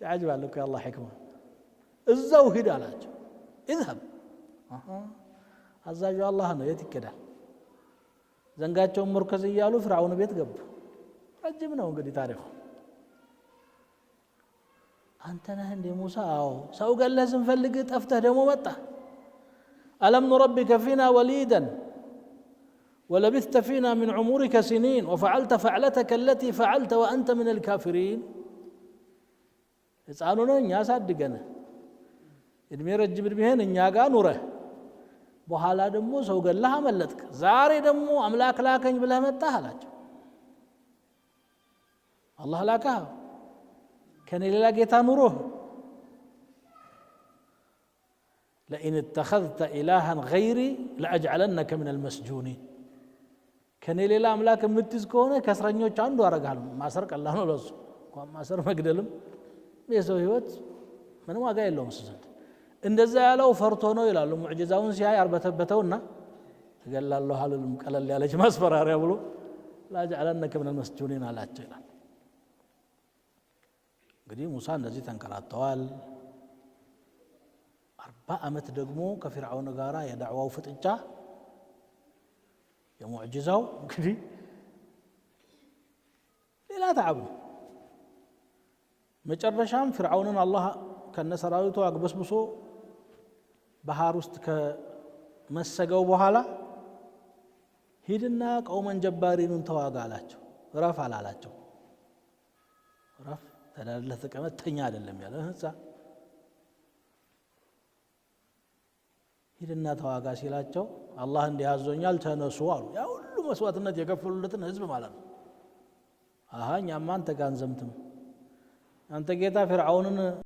يعجبها لك يا الله حكمة الزوهد علاج اذهب አዛዡ አላህ ነው የት ይከዳል ዘንጋቸውን መርከዝ እያሉ ፍርዓውን ቤት ገቡ ረጅም ነው እንግዲህ ታሪኩ አንተ ነህ እንደ ሙሳ አዎ ሰው ገለህ ስንፈልግ ጠፍተህ ደግሞ መጣ ألم نربك فينا وليدا ولبثت فينا من عمرك سنين وفعلت فعلتك التي فعلت وأنت من الكافرين يسألون يا صدقنا إدمي رجب بهن إن ياقا نوره በኋላ ደግሞ ሰው ገለህ አመለጥክ ዛሬ ደግሞ አምላክ ላከኝ ብለህ መጣህ አላቸው አላህ ላካ ከኔ ሌላ ጌታ ኑሮ لئن اتخذت إلها غيري لأجعلنك من المسجونين ከኔ ሌላ አምላክ የምትይዝ ከሆነ ከእስረኞች አንዱ አደርግሃለሁ ማሰር ቀላል ነው ለሱ እንኳን ማሰር መግደልም የሰው ህይወት ምንም ዋጋ የለውም ዘንድ እንደዛ ያለው ፈርቶ ነው ይላሉ ሙዕጂዛውን ሲያይ አርበተበተውና ተገላለው ሐልልም ቀለል ያለች ማስፈራሪያ ብሎ ላጅዓለነከ ምን المسجونين አላቸው ይላል እንግዲህ ሙሳ እንደዚህ ተንከራተዋል 40 ዓመት ደግሞ ከፍርዓውን ጋራ የዳዕዋው ፍጥጫ የሙዕጂዛው እንግዲህ ሌላ ተዓብ መጨረሻም ፍርዓውንን አላህ ከነሰራዊቱ አግበስብሶ ባህር ውስጥ ከመሰገው በኋላ ሂድና ቀውመን ጀባሪንን ተዋጋ አላቸው ረፍ አላላቸው ረፍ ተዳለተ ተቀመጠኛ አይደለም ያለ ህንጻ ሂድና ተዋጋ ሲላቸው አላህ እንዲያዞኛል ተነሱ አሉ ያ ሁሉ መስዋዕትነት የከፈሉለትን ህዝብ ማለት ነው አሃ እኛማ አንተ ጋር አንዘምትም አንተ ጌታ ፍርዓውንን